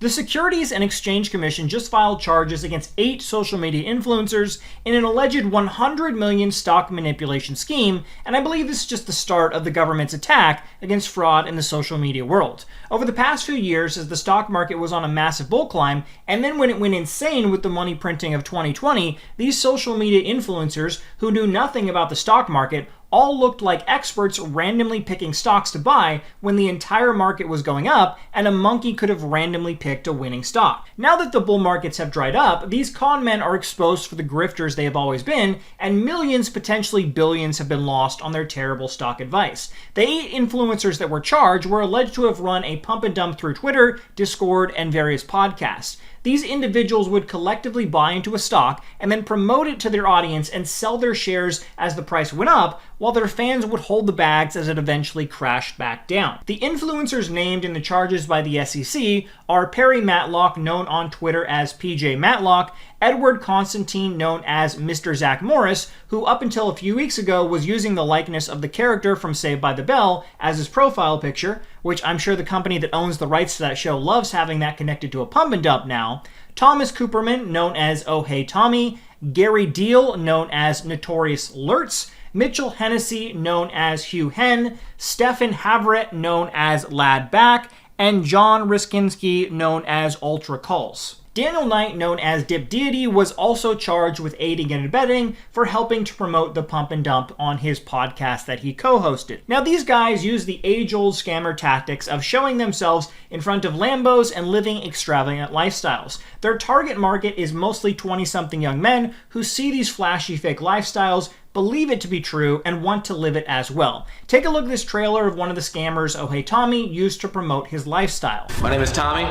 The Securities and Exchange Commission just filed charges against 8 social media influencers in an alleged 100 million stock manipulation scheme, and I believe this is just the start of the government's attack against fraud in the social media world. Over the past few years, as the stock market was on a massive bull climb, and then when it went insane with the money printing of 2020, these social media influencers who knew nothing about the stock market all looked like experts randomly picking stocks to buy when the entire market was going up and a monkey could have randomly picked a winning stock. Now that the bull markets have dried up, these con men are exposed for the grifters they have always been, and millions, potentially billions, have been lost on their terrible stock advice. The 8 influencers that were charged were alleged to have run a pump and dump through Twitter, Discord, and various podcasts. These individuals would collectively buy into a stock and then promote it to their audience and sell their shares as the price went up, while their fans would hold the bags as it eventually crashed back down. The influencers named in the charges by the SEC are Perry Matlock, known on Twitter as PJ Matlock, Edward Constantine, known as Mr. Zach Morris, who up until a few weeks ago was using the likeness of the character from Saved by the Bell as his profile picture, which I'm sure the company that owns the rights to that show loves having that connected to a pump and dump now, Thomas Cooperman, known as Oh Hey Tommy, Gary Deal, known as Notorious Lurtz, Mitchell Hennessy, known as Hugh Henn, Stefan Havret, known as Lad Back, and John Riskinski, known as Ultra Culls. Daniel Knight, known as Dip Deity, was also charged with aiding and abetting for helping to promote the pump and dump on his podcast that he co-hosted. Now, these guys use the age-old scammer tactics of showing themselves in front of Lambos and living extravagant lifestyles. Their target market is mostly 20-something young men who see these flashy fake lifestyles, believe it to be true, and want to live it as well. Take a look at this trailer of one of the scammers Oh Hey Tommy used to promote his lifestyle. My name is Tommy.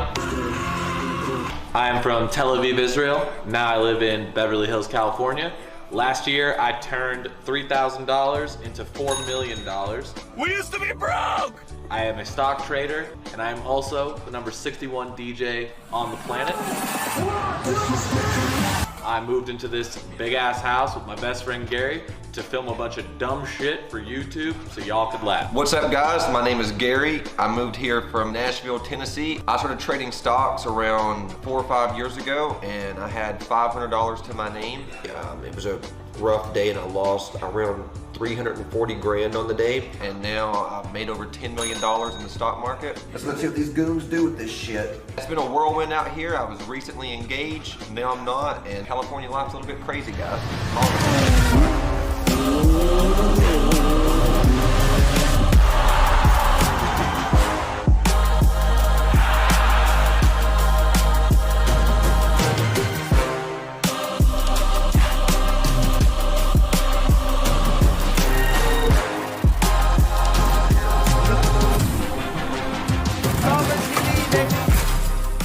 I am from Tel Aviv, Israel. Now I live in Beverly Hills, California. Last year, I turned $3,000 into $4 million. We used to be broke! I am a stock trader, and I am also the number 61 DJ on the planet. I moved into this big-ass house with my best friend Gary to film a bunch of dumb shit for YouTube so y'all could laugh. What's up, guys? My name is Gary. I moved here from Nashville, Tennessee. I started trading stocks around 4 or 5 years ago, and I had $500 to my name. It was a rough day, and I lost around 340 grand on the day, and now I've made over $10 million in the stock market. Let's see what these goons do with this shit. It's been a whirlwind out here. I was recently engaged, now I'm not, and California life's a little bit crazy, guys.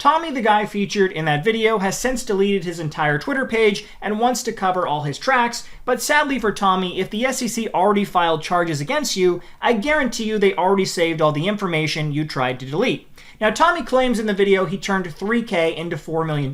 Tommy, the guy featured in that video, has since deleted his entire Twitter page and wants to cover all his tracks, but sadly for Tommy, if the SEC already filed charges against you, I guarantee you they already saved all the information you tried to delete. Now, Tommy claims in the video he turned $3K into $4 million,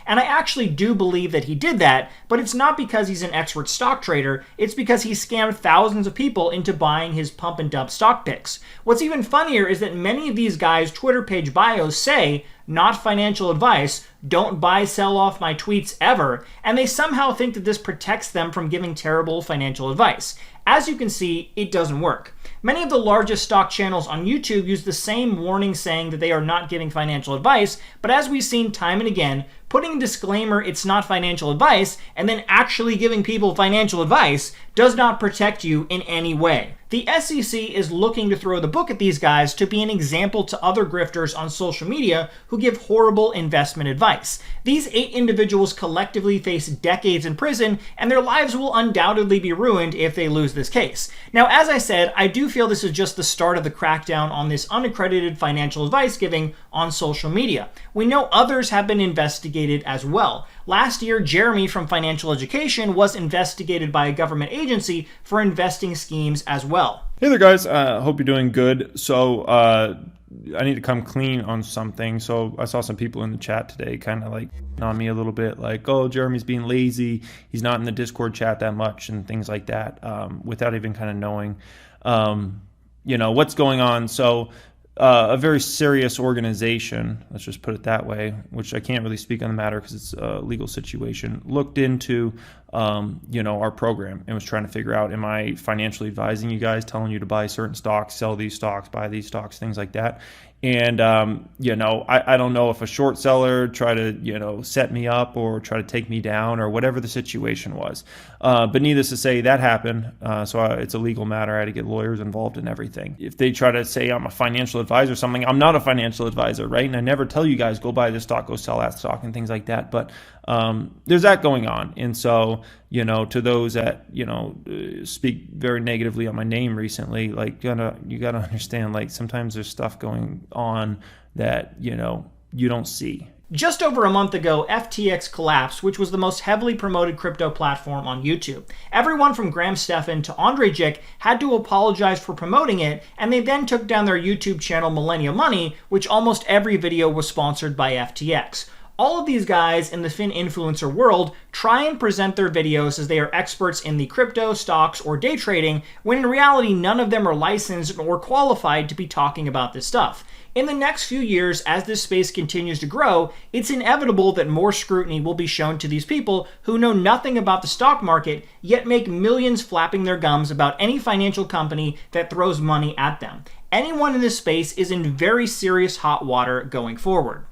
and I actually do believe that he did that, but it's not because he's an expert stock trader, it's because he scammed thousands of people into buying his pump and dump stock picks. What's even funnier is that many of these guys' Twitter page bios say, "Not financial advice, don't buy, sell off my tweets ever," and they somehow think that this protects them from giving terrible financial advice. As you can see, it doesn't work. Many of the largest stock channels on YouTube use the same warning saying that they are not giving financial advice, but as we've seen time and again, putting a disclaimer it's not financial advice and then actually giving people financial advice does not protect you in any way. The SEC is looking to throw the book at these guys to be an example to other grifters on social media who give horrible investment advice. These 8 individuals collectively face decades in prison, and their lives will undoubtedly be ruined if they lose this case. Now, as I said, I do feel this is just the start of the crackdown on this unaccredited financial advice giving on social media. We know others have been investigated as well. Last year, Jeremy from Financial Education was investigated by a government agency for investing schemes as well. Hey there, guys. Hope you're doing good. So I need to come clean on something. So I saw some people in the chat today kind of like on me a little bit, like, oh, Jeremy's being lazy. He's not in the Discord chat that much and things like that, without even kind of knowing, what's going on. So a very serious organization, let's just put it that way, which I can't really speak on the matter because it's a legal situation, looked into, our program and was trying to figure out, am I financially advising you guys, telling you to buy certain stocks, sell these stocks, buy these stocks, things like that. And, I don't know if a short seller tried to, set me up or try to take me down or whatever the situation was. But needless to say, that happened. So it's a legal matter. I had to get lawyers involved in everything. If they try to say I'm a financial advisor or something, I'm not a financial advisor, right? And I never tell you guys, go buy this stock, go sell that stock and things like that. But there's that going on. And so, to those that, speak very negatively on my name recently, like, you gotta understand, like, sometimes there's stuff going on that, you don't see. Just over a month ago, FTX collapsed, which was the most heavily promoted crypto platform on YouTube. Everyone from Graham Stephan to Andrei Jikh had to apologize for promoting it, and they then took down their YouTube channel Millennium Money, which almost every video was sponsored by FTX. All of these guys in the fin-influencer world try and present their videos as they are experts in the crypto, stocks, or day trading, when in reality none of them are licensed or qualified to be talking about this stuff. In the next few years, as this space continues to grow, it's inevitable that more scrutiny will be shown to these people who know nothing about the stock market, yet make millions flapping their gums about any financial company that throws money at them. Anyone in this space is in very serious hot water going forward.